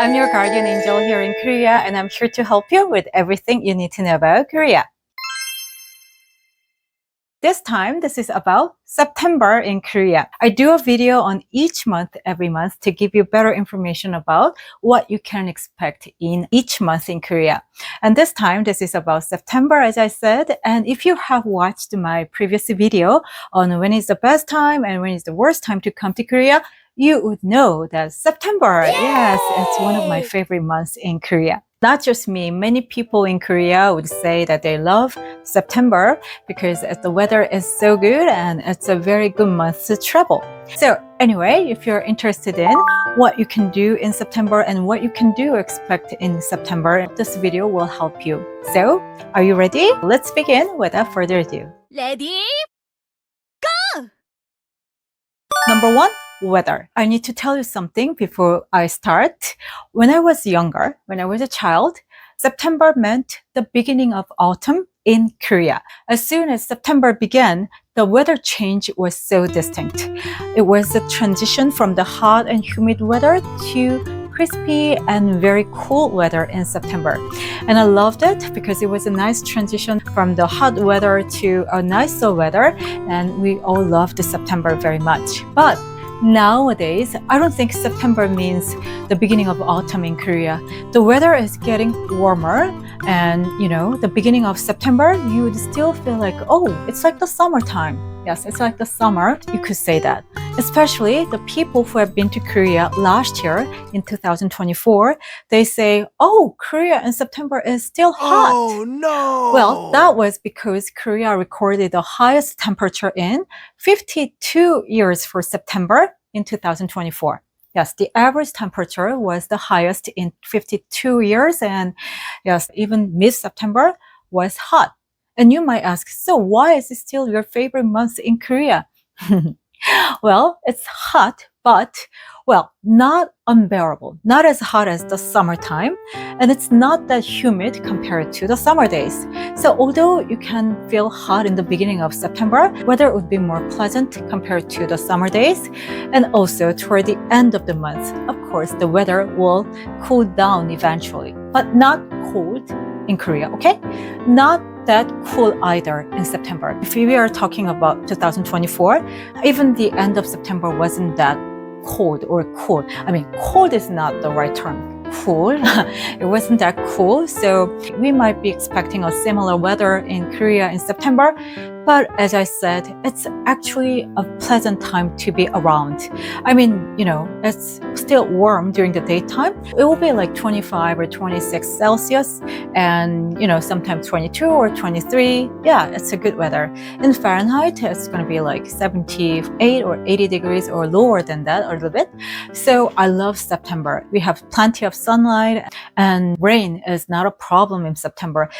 I'm your guardian angel here in Korea, and I'm here to help you with everything you need to know about Korea. This time, this is about September in Korea. I do a video on each month every month to give you better information about what you can expect in each month in Korea. And this time, this is about September, as I said. And if you have watched my previous video on when is the best time and when is the worst time to come to Korea, you would know that September, yes, it's one of my favorite months in Korea. Not just me, many people in Korea would say that they love September because the weather is so good and it's a very good month to travel. So anyway, if you're interested in what you can do in September and what you can do expect in September, this video will help you. So, are you ready? Let's begin without further ado. Ready? Number one, weather. I need to tell you something before I start. When I was younger, when I was a child, September meant the beginning of autumn in Korea. As soon as September began, the weather change was so distinct. It was the transition from the hot and humid weather to crispy and very cool weather in September. And I loved it because it was a nice transition from the hot weather to a nicer weather, and we all loved September very much. But nowadays, I don't think September means the beginning of autumn in Korea. The weather is getting warmer, and the beginning of September, you would still feel like, oh, it's like the summertime. Yes, it's like the summer, you could say that. Especially the people who have been to Korea last year in 2024, they say, oh, Korea in September is still hot. Oh, no! Well, that was because Korea recorded the highest temperature in 52 years for September in 2024. Yes, the average temperature was the highest in 52 years, and yes, even mid-September was hot. And you might ask, so why is it still your favorite month in Korea? Well, it's hot, but, well, not unbearable, not as hot as the summertime, and it's not that humid compared to the summer days. So although you can feel hot in the beginning of September, weather would be more pleasant compared to the summer days. And also toward the end of the month, of course, the weather will cool down eventually, but not cold in Korea, okay? Not that cool either in September. If we are talking about 2024, even the end of September wasn't that cold or cool. I mean, cold is not the right term. Cool. It wasn't that cool. So we might be expecting a similar weather in Korea in September. But as I said, it's actually a pleasant time to be around. I mean, it's still warm during the daytime. It will be like 25 or 26 Celsius and, sometimes 22 or 23. Yeah, it's a good weather. In Fahrenheit, it's going to be like 78 or 80 degrees or lower than that a little bit. So I love September. We have plenty of sunlight and rain is not a problem in September.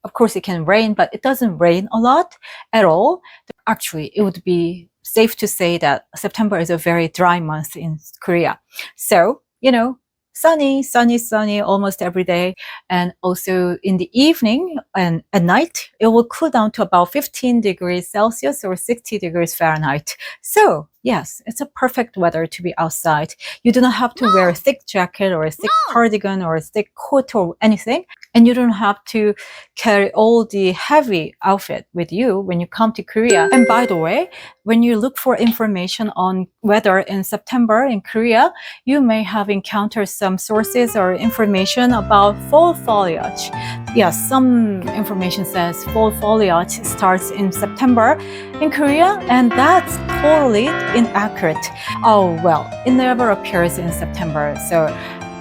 Of course, it can rain, but it doesn't rain a lot at all. Actually, it would be safe to say that September is a very dry month in Korea. So, sunny, sunny, sunny almost every day. And also in the evening and at night, it will cool down to about 15 degrees Celsius or 60 degrees Fahrenheit. So, yes, it's a perfect weather to be outside. You do not have to wear a thick jacket or a thick cardigan or a thick coat or anything. And you don't have to carry all the heavy outfit with you when you come to Korea. And by the way, when you look for information on weather in September in Korea, you may have encountered some sources or information about fall foliage. Yes, some information says fall foliage starts in September in Korea, and that's totally inaccurate. Oh, well, it never appears in September. So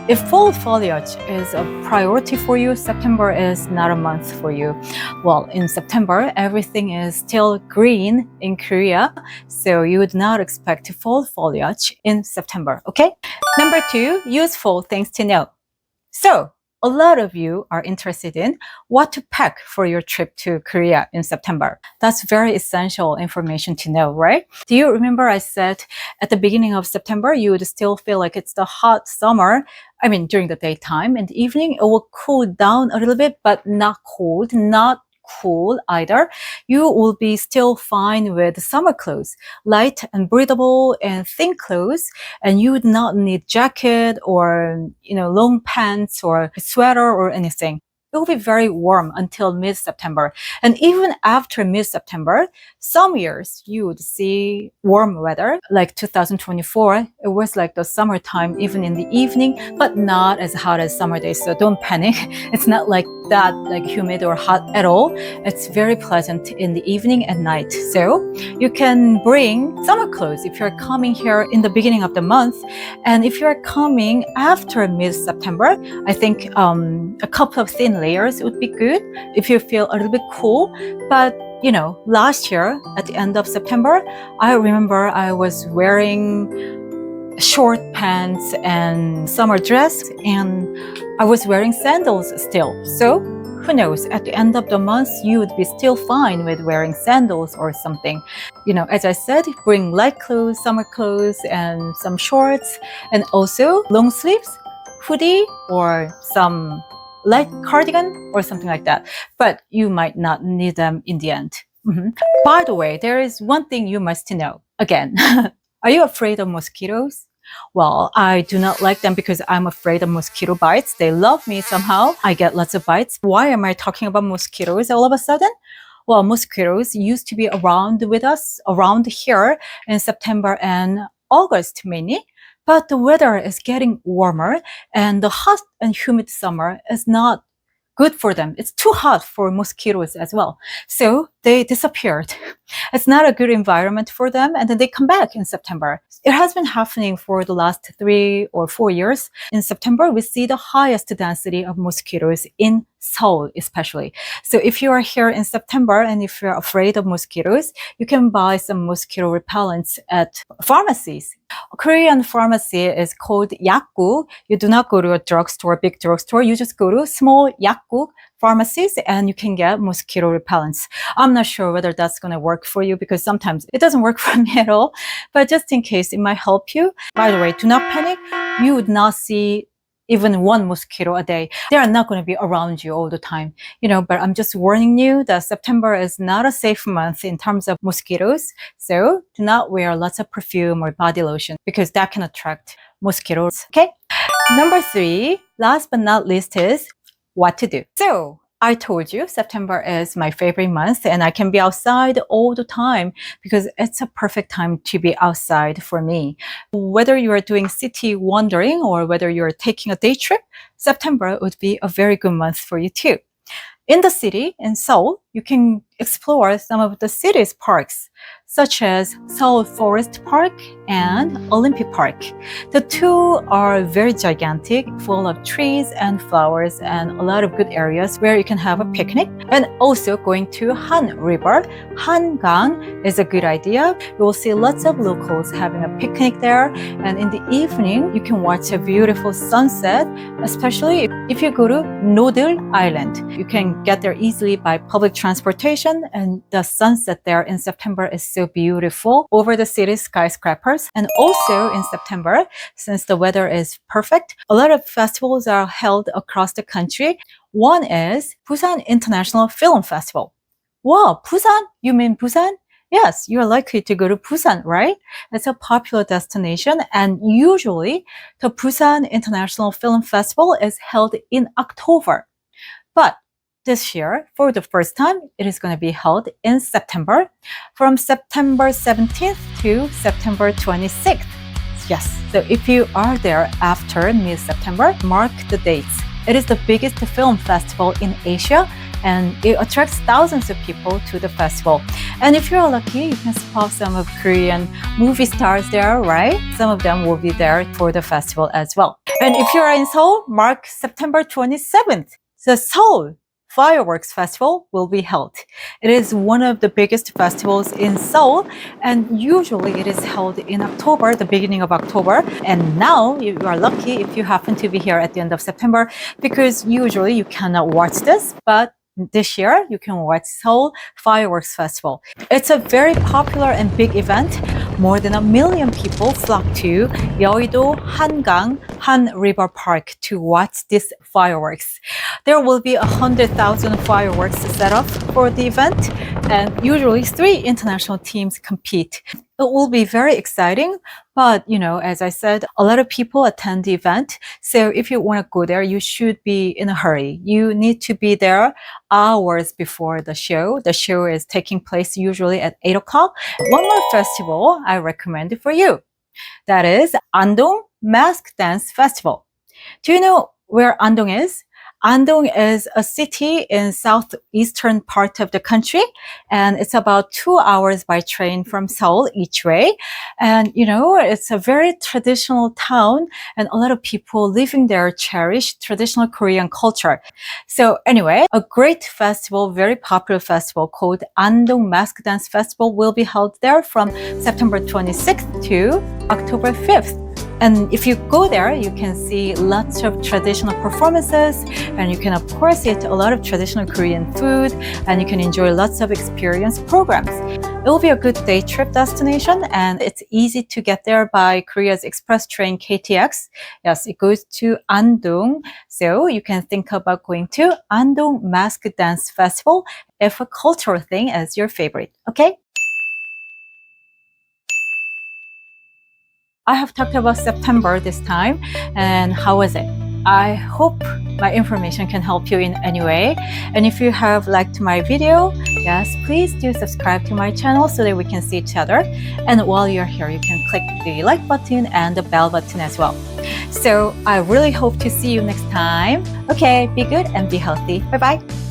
if fall foliage is a priority for you, September is not a month for you. Well, in September, everything is still green in Korea, so you would not expect fall foliage in September, okay? Number two, useful things to know. So, a lot of you are interested in what to pack for your trip to Korea in September. That's very essential information to know, right? Do you remember I said at the beginning of September, you would still feel like it's the hot summer. I mean, during the daytime and the evening, it will cool down a little bit, but not cold, not cool either. You will be still fine with summer clothes, light and breathable and thin clothes, and you would not need jacket or long pants or sweater or anything. It will be very warm until mid-September. And even after mid-September, some years you would see warm weather. Like 2024, it was like the summertime even in the evening, but not as hot as summer days. So don't panic. It's not like that, like humid or hot at all. It's very pleasant in the evening and night. So you can bring summer clothes if you're coming here in the beginning of the month. And if you're coming after mid-September, I think a couple of thin layers would be good if you feel a little bit cool. But last year at the end of September, I remember I was wearing short pants and summer dress, and I was wearing sandals still. So who knows, at the end of the month, you would be still fine with wearing sandals or something. As I said, bring light clothes, summer clothes, and some shorts, and also long sleeves, hoodie, or some light cardigan or something like that. But you might not need them in the end. By the way, there is one thing you must know. Again, are you afraid of mosquitoes? Well, I do not like them because I'm afraid of mosquito bites. They love me somehow. I get lots of bites. Why am I talking about mosquitoes all of a sudden? Well, mosquitoes used to be around with us, around here in September and August mainly. But the weather is getting warmer, and the hot and humid summer is not good for them. It's too hot for mosquitoes as well. So they disappeared. It's not a good environment for them, and then they come back in September. It has been happening for the last 3 or 4 years. In September, we see the highest density of mosquitoes in Seoul, especially. So if you are here in September and if you're afraid of mosquitoes, you can buy some mosquito repellents at pharmacies. Korean pharmacy is called yakgu. You do not go to a drugstore, big drugstore. You just go to small yakgu pharmacies and you can get mosquito repellents. I'm not sure whether that's going to work for you because sometimes it doesn't work for me at all. But just in case, it might help you. By the way, do not panic. You would not see even one mosquito a day. They are not going to be around you all the time, but I'm just warning you that September is not a safe month in terms of mosquitoes. So do not wear lots of perfume or body lotion because that can attract mosquitoes. Okay. Number 3, last but not least, is what to do. So I told you September is my favorite month and I can be outside all the time because it's a perfect time to be outside for me. Whether you are doing city wandering or whether you're taking a day trip, September would be a very good month for you too. In the city, in Seoul, you can explore some of the city's parks, such as Seoul Forest Park and Olympic Park. The two are very gigantic, full of trees and flowers and a lot of good areas where you can have a picnic. And also going to Han River, Hangang is a good idea. You will see lots of locals having a picnic there. And in the evening, you can watch a beautiful sunset, especially if you go to Nodul Island. You can get there easily by public transportation, and the sunset there in September is so beautiful over the city's skyscrapers. And also in September, since the weather is perfect, a lot of festivals are held across the country. One is Busan International Film Festival. Wow, Busan? You mean Busan? Yes, you're likely to go to Busan, right? It's a popular destination, and usually the Busan International Film Festival is held in October. But this year, for the first time, it is going to be held in September, from September 17th to September 26th. Yes, so if you are there after mid-September, mark the dates. It is the biggest film festival in Asia, and it attracts thousands of people to the festival. And if you're lucky, you can spot some of Korean movie stars there, right? Some of them will be there for the festival as well. And if you're in Seoul, mark September 27th. The Seoul Fireworks Festival will be held. It is one of the biggest festivals in Seoul, and usually it is held in October, the beginning of October. And now you are lucky if you happen to be here at the end of September, because usually you cannot watch this, but this year, you can watch Seoul Fireworks Festival. It's a very popular and big event. More than 1 million people flock to Yeouido Hangang Han River Park to watch these fireworks. There will be 100,000 fireworks set up for the event, and usually 3 international teams compete. It will be very exciting, but as I said, a lot of people attend the event. So if you want to go there, you should be in a hurry. You need to be there hours before the show. The show is taking place usually at 8 o'clock. One more festival I recommend for you. That is Andong Mask Dance Festival. Do you know where Andong is? Andong is a city in southeastern part of the country, and it's about 2 hours by train from Seoul each way. And it's a very traditional town, and a lot of people living there cherish traditional Korean culture. So anyway, a great festival, very popular festival called Andong Mask Dance Festival will be held there from September 26th to October 5th. And if you go there, you can see lots of traditional performances, and you can, of course, eat a lot of traditional Korean food, and you can enjoy lots of experience programs. It will be a good day trip destination, and it's easy to get there by Korea's express train KTX. Yes, it goes to Andong, so you can think about going to Andong Mask Dance Festival if a cultural thing is your favorite, okay? I have talked about September this time, and how was it? I hope my information can help you in any way. And if you have liked my video, yes, please do subscribe to my channel so that we can see each other. And while you're here, you can click the like button and the bell button as well. So I really hope to see you next time. Okay, be good and be healthy. Bye-bye.